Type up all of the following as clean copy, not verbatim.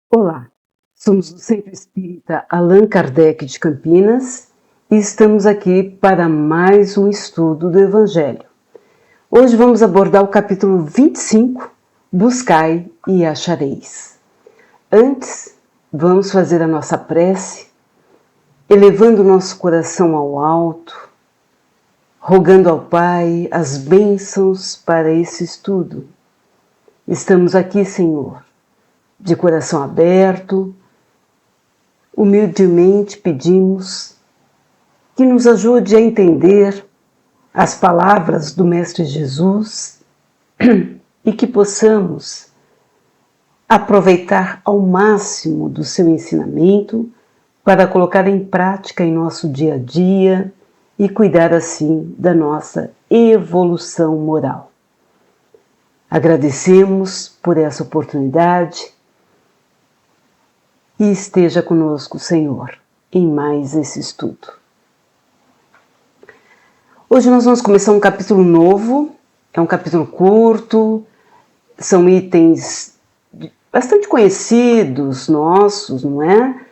Olá, somos do Centro Espírita Allan Kardec de Campinas e estamos aqui para mais um estudo do Evangelho. Hoje vamos abordar o capítulo 25, Buscai e achareis. Antes, vamos fazer a nossa prece, elevando o nosso coração ao alto, rogando ao Pai as bênçãos para esse estudo. Estamos aqui, Senhor, de coração aberto, humildemente pedimos que nos ajude a entender as palavras do Mestre Jesus e que possamos aproveitar ao máximo do seu ensinamento para colocar em prática em nosso dia a dia e cuidar assim da nossa evolução moral. Agradecemos por essa oportunidade e esteja conosco, Senhor, em mais esse estudo. Hoje nós vamos começar um capítulo novo, é um capítulo curto, são itens bastante conhecidos nossos, não é?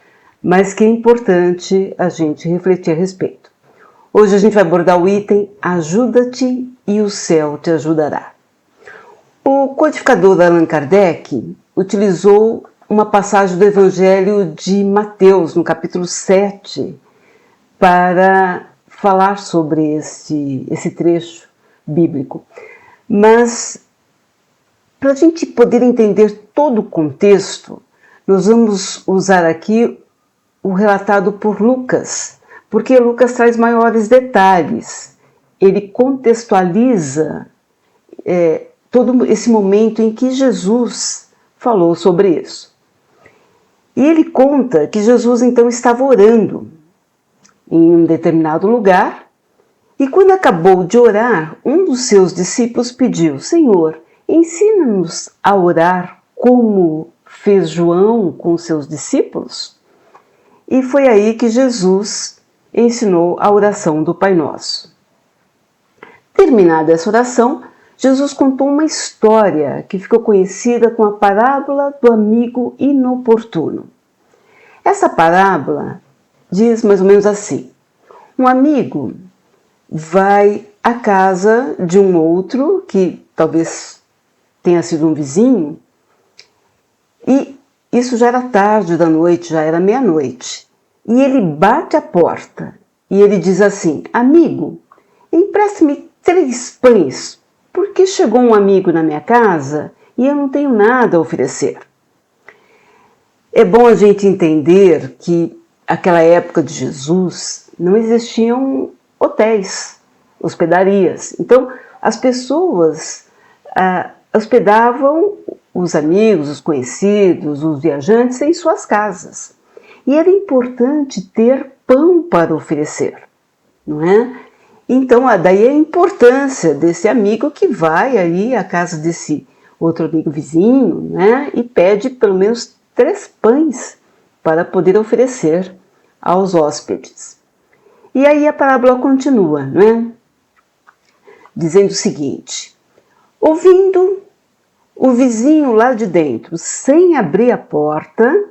Mas que é importante a gente refletir a respeito. Hoje a gente vai abordar o item Ajuda-te e o céu te ajudará. O codificador Allan Kardec utilizou uma passagem do Evangelho de Mateus, no capítulo 7, para falar sobre esse trecho bíblico. Mas, para a gente poder entender todo o contexto, nós vamos usar aqui o relatado por Lucas, porque Lucas traz maiores detalhes. Ele contextualiza todo esse momento em que Jesus falou sobre isso. E ele conta que Jesus então estava orando em um determinado lugar e quando acabou de orar, um dos seus discípulos pediu: Senhor, ensina-nos a orar como fez João com seus discípulos. E foi aí que Jesus ensinou a oração do Pai Nosso. Terminada essa oração, Jesus contou uma história que ficou conhecida com a parábola do amigo inoportuno. Essa parábola diz mais ou menos assim: um amigo vai à casa de um outro, que talvez tenha sido um vizinho, e isso já era tarde da noite, já era meia-noite, e ele bate a porta e ele diz assim: amigo, empreste-me 3 pães, porque chegou um amigo na minha casa e eu não tenho nada a oferecer. É bom a gente entender que naquela época de Jesus não existiam hotéis, hospedarias. Então as pessoas hospedavam os amigos, os conhecidos, os viajantes em suas casas. E era importante ter pão para oferecer, não é? Então, daí a importância desse amigo que vai aí à casa desse outro amigo vizinho, né, e pede pelo menos 3 pães para poder oferecer aos hóspedes. E aí a parábola continua, né, dizendo o seguinte: ouvindo o vizinho lá de dentro, sem abrir a porta,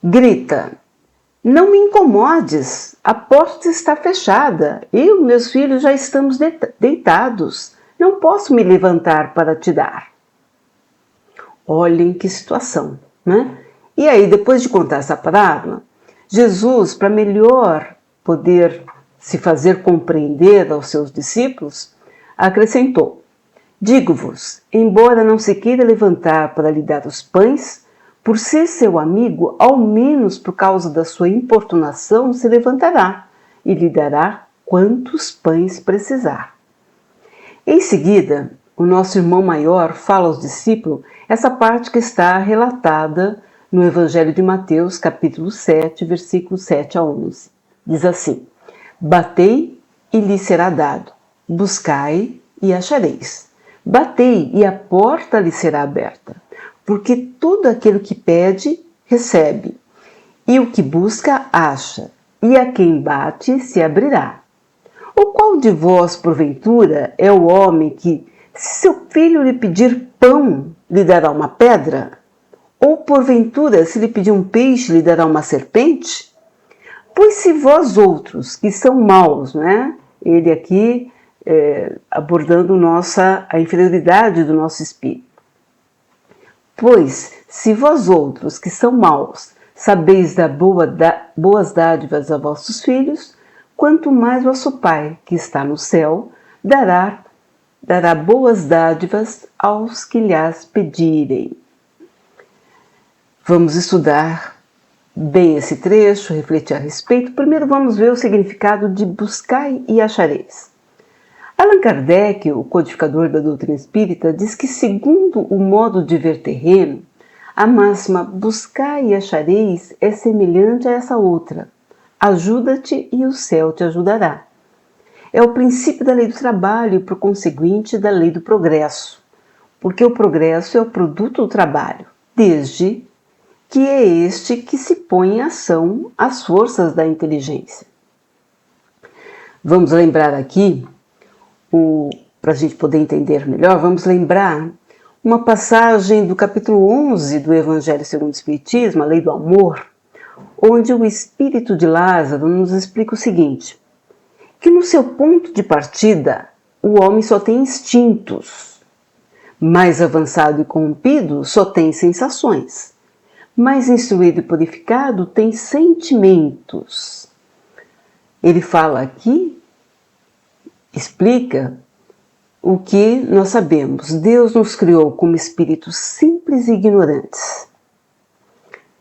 grita: não me incomodes, a porta está fechada, eu e meus filhos já estamos deitados, não posso me levantar para te dar. Olhem que situação, né? E aí, depois de contar essa parábola, Jesus, para melhor poder se fazer compreender aos seus discípulos, acrescentou: digo-vos, embora não se queira levantar para lhe dar os pães, por ser seu amigo, ao menos por causa da sua importunação, se levantará e lhe dará quantos pães precisar. Em seguida, o nosso irmão maior fala aos discípulos essa parte que está relatada no Evangelho de Mateus, capítulo 7, versículos 7 a 11. Diz assim: batei e lhe será dado, buscai e achareis, batei e a porta lhe será aberta. Porque todo aquele que pede, recebe, e o que busca, acha, e a quem bate, se abrirá. Ou qual de vós, porventura, é o homem que, se seu filho lhe pedir pão, lhe dará uma pedra? Ou porventura, se lhe pedir um peixe, lhe dará uma serpente? Pois se vós outros, que são maus, né? Ele aqui abordando a inferioridade do nosso espírito. Pois se vós outros, que são maus, sabeis dar boas dádivas a vossos filhos, quanto mais vosso Pai, que está no céu, dará boas dádivas aos que lhas pedirem. Vamos estudar bem esse trecho, refletir a respeito. Primeiro vamos ver o significado de buscai e achareis. Allan Kardec, o codificador da doutrina espírita, diz que, segundo o modo de ver terreno, a máxima buscai e achareis é semelhante a essa outra: ajuda-te e o céu te ajudará. É o princípio da lei do trabalho e, por conseguinte, da lei do progresso, porque o progresso é o produto do trabalho, desde que é este que se põe em ação as forças da inteligência. Vamos lembrar aqui, para a gente poder entender melhor, vamos lembrar uma passagem do capítulo 11 do Evangelho segundo o Espiritismo, a Lei do Amor, onde o espírito de Lázaro nos explica o seguinte: que no seu ponto de partida, o homem só tem instintos. Mais avançado e corrompido, só tem sensações. Mais instruído e purificado, tem sentimentos. Ele fala aqui, explica o que nós sabemos. Deus nos criou como espíritos simples e ignorantes.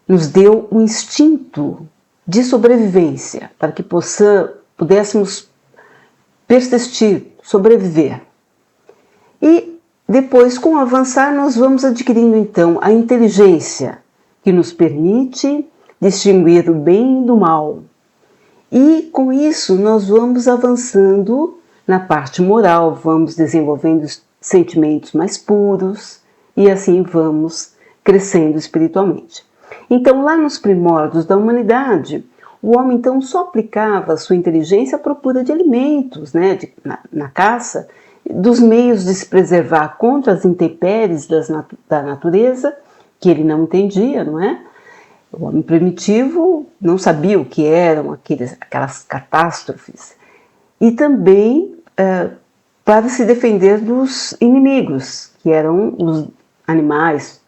Nos deu um instinto de sobrevivência para que pudéssemos persistir, sobreviver. E depois, com o avançar, nós vamos adquirindo então a inteligência que nos permite distinguir o bem do mal. E com isso nós vamos avançando na parte moral, vamos desenvolvendo sentimentos mais puros e assim vamos crescendo espiritualmente. Então, lá nos primórdios da humanidade, o homem então só aplicava a sua inteligência à procura de alimentos, né, na caça, dos meios de se preservar contra as intempéries da natureza, que ele não entendia, não é? O homem primitivo não sabia o que eram aquelas catástrofes. E também para se defender dos inimigos, que eram os animais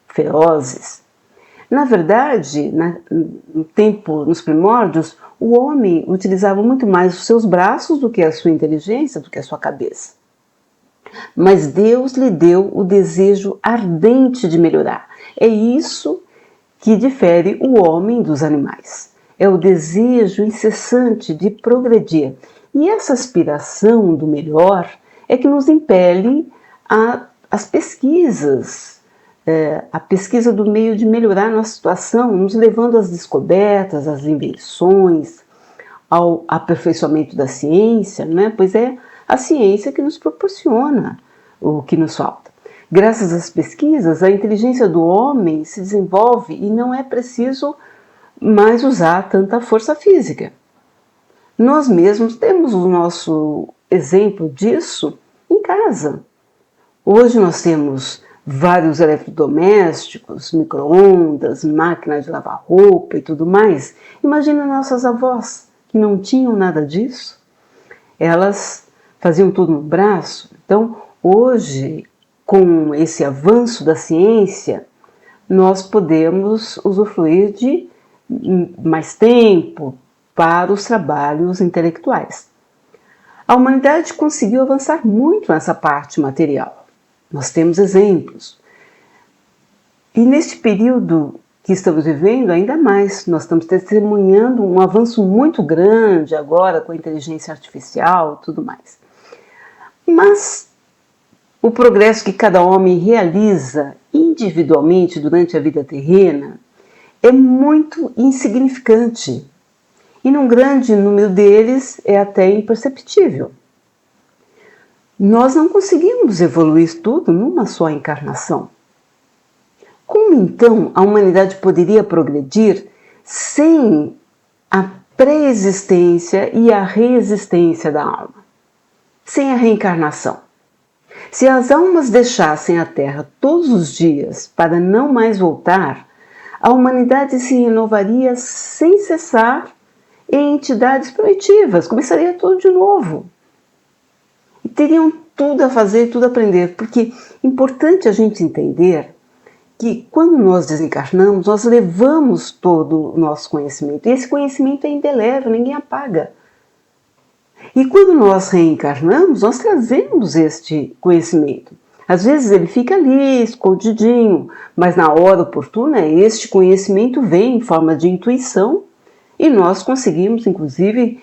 ferozes. Na verdade, nos primórdios, o homem utilizava muito mais os seus braços do que a sua inteligência, do que a sua cabeça. Mas Deus lhe deu o desejo ardente de melhorar. É isso que difere o homem dos animais. É o desejo incessante de progredir. E essa aspiração do melhor é que nos impele às pesquisas, a pesquisa do meio de melhorar a nossa situação, nos levando às descobertas, às invenções, ao aperfeiçoamento da ciência, né? Pois é a ciência que nos proporciona o que nos falta. Graças às pesquisas, a inteligência do homem se desenvolve e não é preciso mais usar tanta força física. Nós mesmos temos o nosso exemplo disso em casa. Hoje nós temos vários eletrodomésticos, micro-ondas, máquina de lavar roupa e tudo mais. Imagina nossas avós, que não tinham nada disso. Elas faziam tudo no braço. Então, hoje, com esse avanço da ciência, nós podemos usufruir de mais tempo para os trabalhos intelectuais. A humanidade conseguiu avançar muito nessa parte material. Nós temos exemplos. E neste período que estamos vivendo, ainda mais, nós estamos testemunhando um avanço muito grande agora com a inteligência artificial e tudo mais. Mas o progresso que cada homem realiza individualmente durante a vida terrena é muito insignificante. E num grande número deles é até imperceptível. Nós não conseguimos evoluir tudo numa só encarnação. Como então a humanidade poderia progredir sem a pré-existência e a reexistência da alma? Sem a reencarnação? Se as almas deixassem a Terra todos os dias para não mais voltar, a humanidade se renovaria sem cessar em entidades primitivas, começaria tudo de novo. E teriam tudo a fazer, tudo a aprender, porque é importante a gente entender que quando nós desencarnamos, nós levamos todo o nosso conhecimento, e esse conhecimento é indelével, ninguém apaga. E quando nós reencarnamos, nós trazemos este conhecimento. Às vezes ele fica ali, escondidinho, mas na hora oportuna este conhecimento vem em forma de intuição e nós conseguimos, inclusive,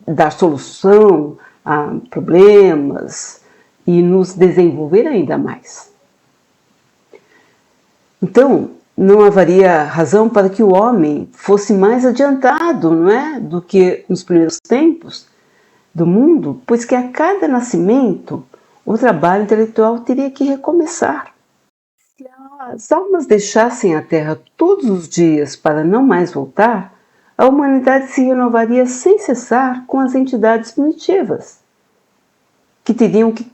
dar solução a problemas e nos desenvolver ainda mais. Então, não haveria razão para que o homem fosse mais adiantado, não é, do que nos primeiros tempos do mundo, pois que a cada nascimento o trabalho intelectual teria que recomeçar. Se as almas deixassem a Terra todos os dias para não mais voltar, a humanidade se renovaria sem cessar com as entidades primitivas, que teriam que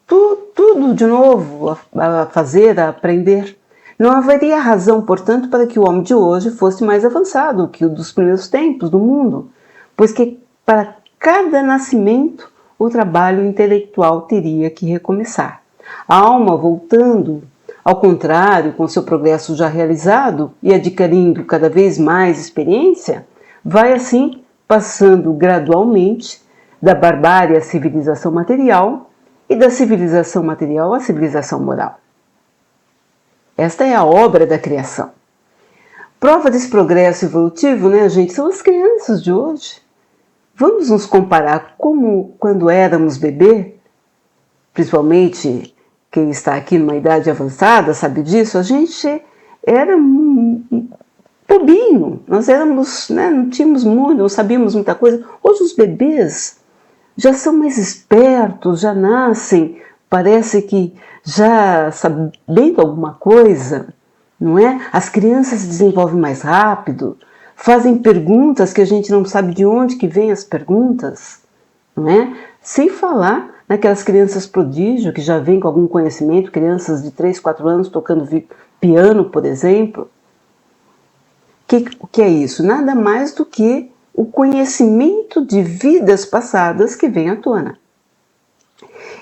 tudo de novo a fazer, a aprender. Não haveria razão, portanto, para que o homem de hoje fosse mais avançado que o dos primeiros tempos do mundo, pois que para cada nascimento o trabalho intelectual teria que recomeçar. A alma voltando, ao contrário, com seu progresso já realizado e adquirindo cada vez mais experiência, vai assim passando gradualmente da barbárie à civilização material e da civilização material à civilização moral. Esta é a obra da criação. Prova desse progresso evolutivo, né, gente, são as crianças de hoje. Vamos nos comparar como quando éramos bebê, principalmente quem está aqui numa idade avançada, sabe disso, a gente era bobinho, nós éramos, né, não tínhamos muito, não sabíamos muita coisa. Hoje os bebês já são mais espertos, já nascem, parece que já sabendo alguma coisa, não é? As crianças se desenvolvem mais rápido, fazem perguntas que a gente não sabe de onde que vêm as perguntas, não é? Sem falar naquelas crianças prodígio que já vêm com algum conhecimento, crianças de 3, 4 anos tocando piano, por exemplo. O que é isso? Nada mais do que o conhecimento de vidas passadas que vem à tona.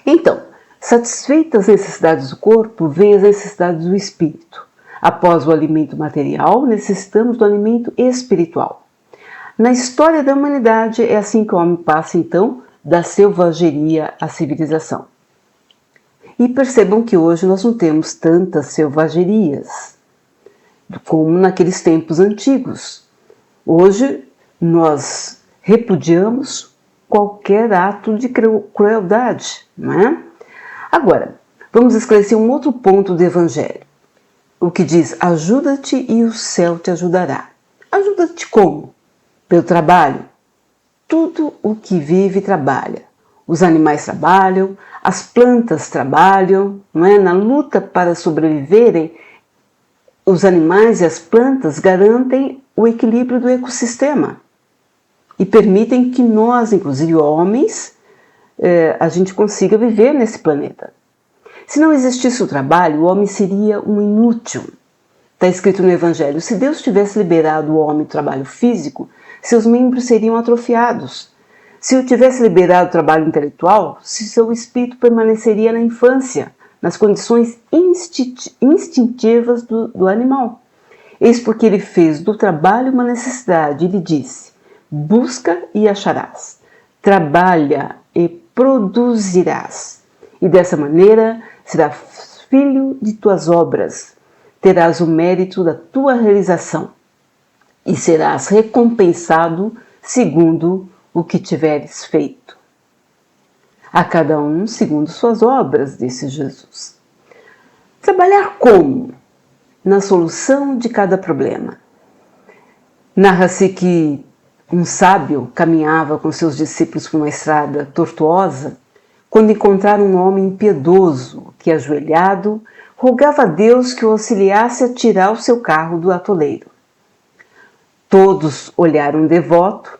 Então, satisfeitas as necessidades do corpo, vêm as necessidades do espírito. Após o alimento material, necessitamos do alimento espiritual. Na história da humanidade, é assim que o homem passa, então, da selvageria à civilização. E percebam que hoje nós não temos tantas selvagerias como naqueles tempos antigos. Hoje nós repudiamos qualquer ato de crueldade, não é? Agora, vamos esclarecer um outro ponto do Evangelho. O que diz, ajuda-te e o céu te ajudará. Ajuda-te como? Pelo trabalho. Tudo o que vive trabalha. Os animais trabalham, as plantas trabalham, não é? Na luta para sobreviverem, os animais e as plantas garantem o equilíbrio do ecossistema e permitem que nós, inclusive homens, a gente consiga viver nesse planeta. Se não existisse o trabalho, o homem seria um inútil. Está escrito no Evangelho, se Deus tivesse liberado o homem do trabalho físico, seus membros seriam atrofiados. Se eu tivesse liberado o trabalho intelectual, seu espírito permaneceria na infância, nas condições instintivas do animal. Eis porque ele fez do trabalho uma necessidade. Ele disse, busca e acharás. Trabalha e produzirás. E dessa maneira serás filho de tuas obras. Terás o mérito da tua realização. E serás recompensado segundo o que tiveres feito. A cada um segundo suas obras, disse Jesus. Trabalhar como? Na solução de cada problema. Narra-se que um sábio caminhava com seus discípulos por uma estrada tortuosa quando encontraram um homem impiedoso que, ajoelhado, rogava a Deus que o auxiliasse a tirar o seu carro do atoleiro. Todos olharam devoto,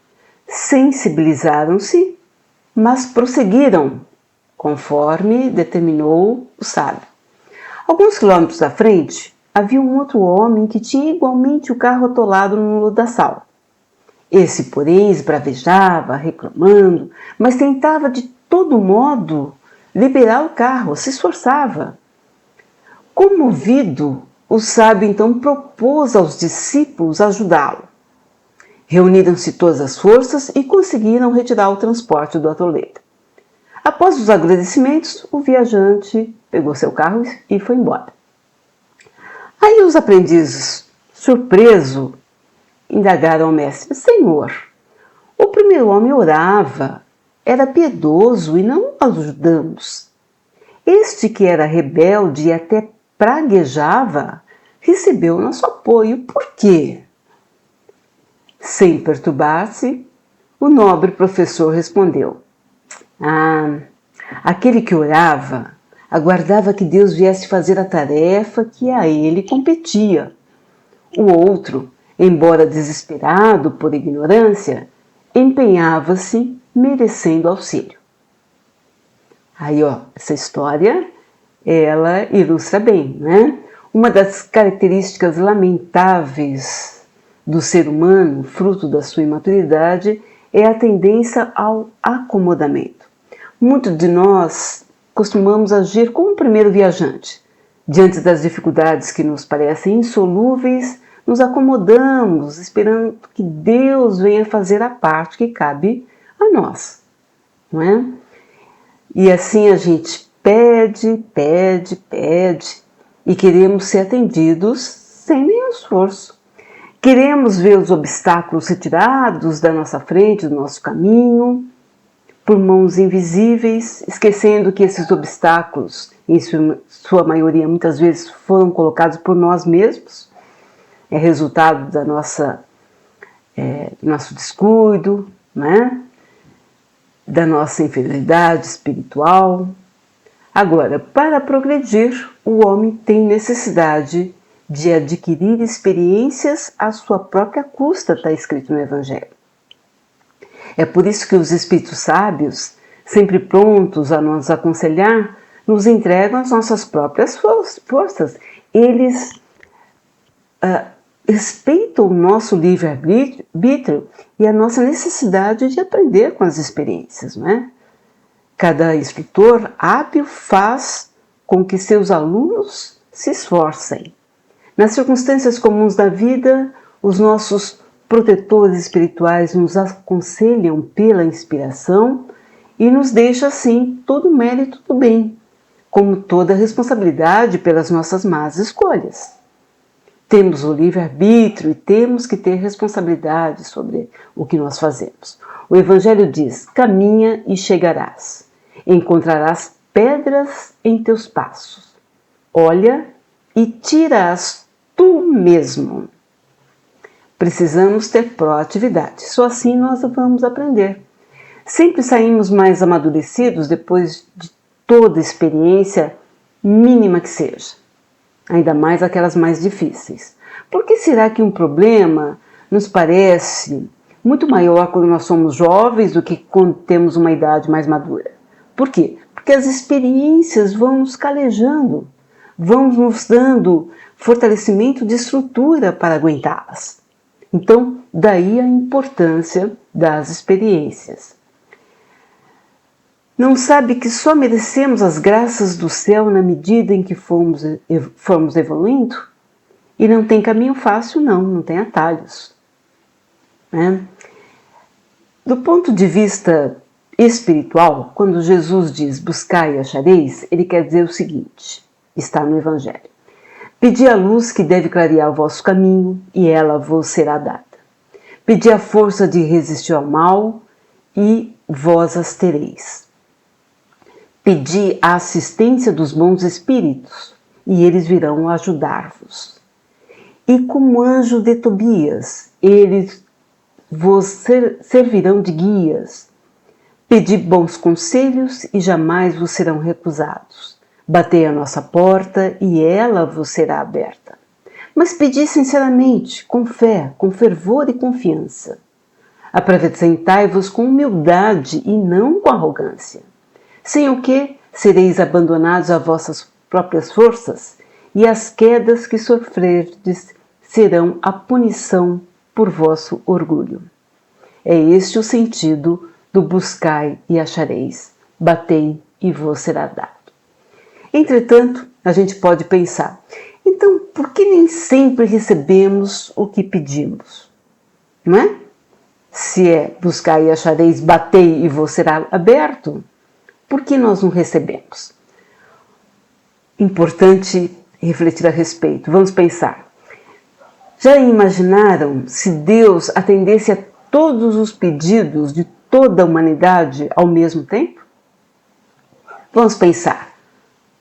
sensibilizaram-se, mas prosseguiram conforme determinou o sábio. Alguns quilômetros à frente, havia um outro homem que tinha igualmente o carro atolado no lodaçal. Esse, porém, esbravejava, reclamando, mas tentava de todo modo liberar o carro, se esforçava. Comovido, o sábio então propôs aos discípulos ajudá-lo. Reuniram-se todas as forças e conseguiram retirar o transporte do atoleiro. Após os agradecimentos, o viajante pegou seu carro e foi embora. Aí os aprendizes, surpreso, indagaram ao mestre: Senhor, o primeiro homem orava, era piedoso e não o ajudamos. Este que era rebelde e até praguejava, recebeu nosso apoio. Por quê? Sem perturbar-se, o nobre professor respondeu: aquele que orava aguardava que Deus viesse fazer a tarefa que a ele competia. O outro, embora desesperado por ignorância, empenhava-se merecendo auxílio. Aí, essa história, ela ilustra bem, né? Uma das características lamentáveis do ser humano, fruto da sua imaturidade, é a tendência ao acomodamento. Muitos de nós costumamos agir como o primeiro viajante. Diante das dificuldades que nos parecem insolúveis, nos acomodamos, esperando que Deus venha fazer a parte que cabe a nós, não é? E assim a gente pede e queremos ser atendidos sem nenhum esforço. Queremos ver os obstáculos retirados da nossa frente, do nosso caminho, por mãos invisíveis, esquecendo que esses obstáculos, em sua maioria, muitas vezes foram colocados por nós mesmos. É resultado da nosso descuido, né? Da nossa inferioridade espiritual. Agora, para progredir, o homem tem necessidade de adquirir experiências à sua própria custa, está escrito no Evangelho. É por isso que os espíritos sábios, sempre prontos a nos aconselhar, nos entregam as nossas próprias forças. Eles respeitam o nosso livre-arbítrio e a nossa necessidade de aprender com as experiências, não é? Cada instrutor hábil faz com que seus alunos se esforcem. Nas circunstâncias comuns da vida, os nossos protetores espirituais nos aconselham pela inspiração e nos deixam, assim, todo o mérito do bem, como toda a responsabilidade pelas nossas más escolhas. Temos o livre-arbítrio e temos que ter responsabilidade sobre o que nós fazemos. O Evangelho diz: caminha e chegarás, encontrarás pedras em teus passos, olha e tira-as tu mesmo. Precisamos ter proatividade, só assim nós vamos aprender. Sempre saímos mais amadurecidos depois de toda experiência, mínima que seja. Ainda mais aquelas mais difíceis. Por que será que um problema nos parece muito maior quando nós somos jovens do que quando temos uma idade mais madura? Por quê? Porque as experiências vão nos calejando, vão nos dando fortalecimento de estrutura para aguentá-las. Então, daí a importância das experiências. Não sabe que só merecemos as graças do céu na medida em que formos evoluindo? E não tem caminho fácil, não tem atalhos. Né? Do ponto de vista espiritual, quando Jesus diz buscai e achareis, ele quer dizer o seguinte, está no Evangelho: pedi a luz que deve clarear o vosso caminho e ela vos será dada. Pedi a força de resistir ao mal e vós as tereis. Pedi a assistência dos bons espíritos, e eles virão ajudar-vos. E como anjo de Tobias, eles vos servirão de guias. Pedi bons conselhos, e jamais vos serão recusados. Batei a nossa porta, e ela vos será aberta. Mas pedi sinceramente, com fé, com fervor e confiança. Apresentai-vos com humildade, e não com arrogância. sem o que sereis abandonados a vossas próprias forças, e as quedas que sofrerdes serão a punição por vosso orgulho. É este o sentido do buscai e achareis, batei e vos será dado. Entretanto, a gente pode pensar, então por que nem sempre recebemos o que pedimos? Não é? Se é buscai e achareis, batei e vos será aberto, por que nós não recebemos? Importante refletir a respeito. Vamos pensar. Já imaginaram se Deus atendesse a todos os pedidos de toda a humanidade ao mesmo tempo? Vamos pensar.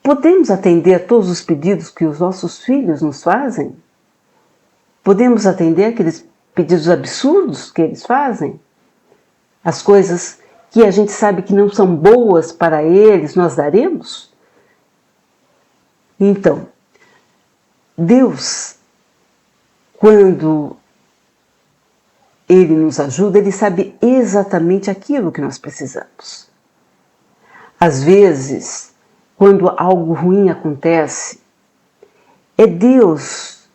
Podemos atender a todos os pedidos que os nossos filhos nos fazem? Podemos atender aqueles pedidos absurdos que eles fazem? As coisas que a gente sabe que não são boas para eles, nós daremos? Então, Deus, quando Ele nos ajuda, Ele sabe exatamente aquilo que nós precisamos. Às vezes, quando algo ruim acontece, é Deus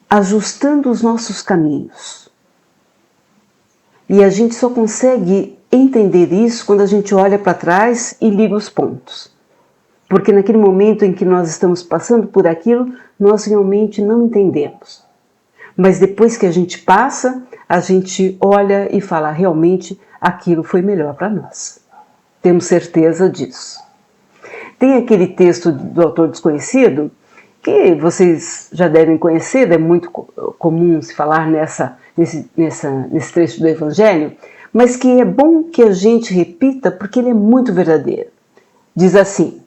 ajustando os nossos caminhos. E a gente só consegue entender isso quando a gente olha para trás e liga os pontos. Porque naquele momento em que nós estamos passando por aquilo, nós realmente não entendemos. Mas depois que a gente passa, a gente olha e fala, realmente aquilo foi melhor para nós. Temos certeza disso. Tem aquele texto do autor desconhecido, que vocês já devem conhecer, é muito comum se falar nesse trecho do Evangelho, mas que é bom que a gente repita porque ele é muito verdadeiro. Diz assim,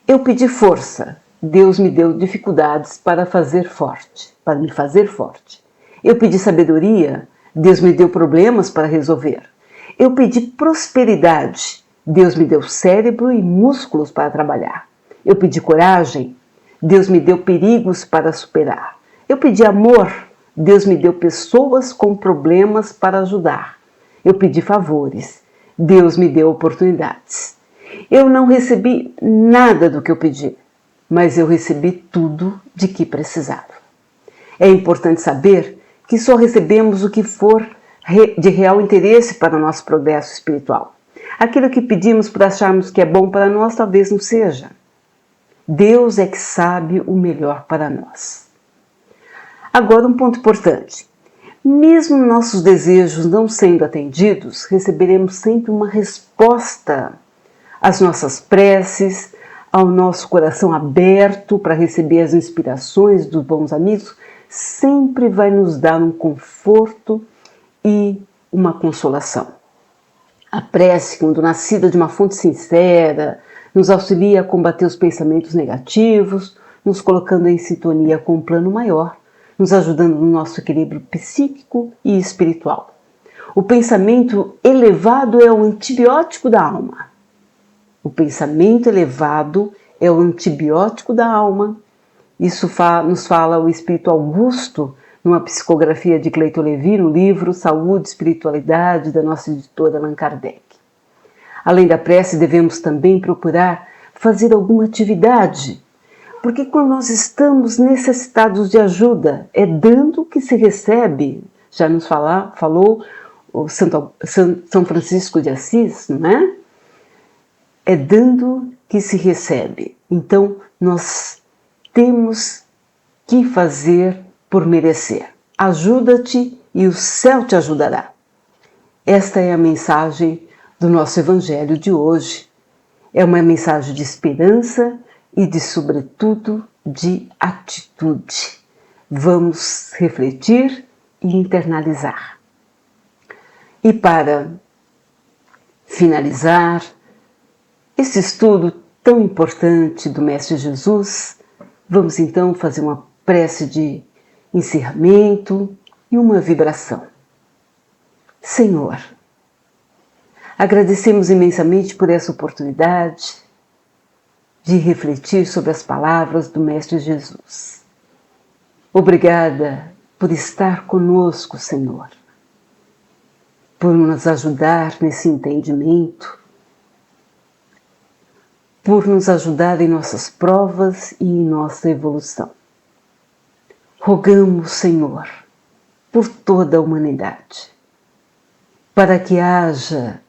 eu pedi força, Deus me deu dificuldades para me fazer forte. Eu pedi sabedoria, Deus me deu problemas para resolver. Eu pedi prosperidade, Deus me deu cérebro e músculos para trabalhar. Eu pedi coragem, Deus me deu perigos para superar. Eu pedi amor, Deus me deu pessoas com problemas para ajudar. Eu pedi favores, Deus me deu oportunidades. Eu não recebi nada do que eu pedi, mas eu recebi tudo de que precisava. É importante saber que só recebemos o que for de real interesse para o nosso progresso espiritual. Aquilo que pedimos por acharmos que é bom para nós, talvez não seja. Deus é que sabe o melhor para nós. Agora, um ponto importante. Mesmo nossos desejos não sendo atendidos, receberemos sempre uma resposta às nossas preces, ao nosso coração aberto para receber as inspirações dos bons amigos, sempre vai nos dar um conforto e uma consolação. A prece, quando nascida de uma fonte sincera, nos auxilia a combater os pensamentos negativos, nos colocando em sintonia com o plano maior, nos ajudando no nosso equilíbrio psíquico e espiritual. O pensamento elevado é o antibiótico da alma. O pensamento elevado é o antibiótico da alma. Isso nos fala o Espírito Augusto, numa psicografia de Cleiton Levi, no livro Saúde e Espiritualidade, da nossa editora Allan Kardec. Além da prece, devemos também procurar fazer alguma atividade, porque quando nós estamos necessitados de ajuda, é dando que se recebe. Já nos falou o São Francisco de Assis, não é? É dando que se recebe. Então, nós temos que fazer por merecer. Ajuda-te e o céu te ajudará. Esta é a mensagem do nosso Evangelho de hoje. É uma mensagem de esperança e de, sobretudo, de atitude. Vamos refletir e internalizar. E para finalizar esse estudo tão importante do Mestre Jesus, vamos então fazer uma prece de encerramento e uma vibração. Senhor, agradecemos imensamente por essa oportunidade de refletir sobre as palavras do Mestre Jesus. Obrigada por estar conosco, Senhor, por nos ajudar nesse entendimento por nos ajudar em nossas provas e em nossa evolução. Rogamos, Senhor, por toda a humanidade, para que haja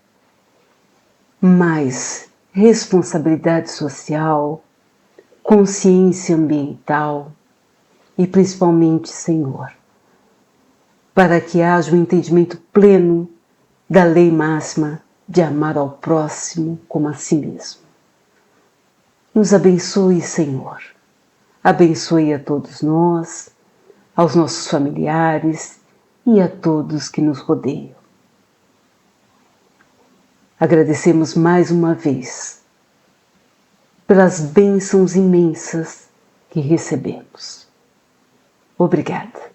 mais responsabilidade social, consciência ambiental e principalmente, Senhor, para que haja um entendimento pleno da lei máxima de amar ao próximo como a si mesmo. Nos abençoe, Senhor. Abençoe a todos nós, aos nossos familiares e a todos que nos rodeiam. Agradecemos mais uma vez pelas bênçãos imensas que recebemos. Obrigada.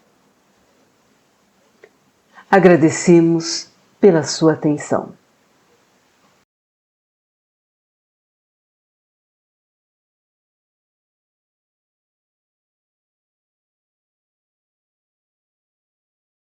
Agradecemos pela sua atenção.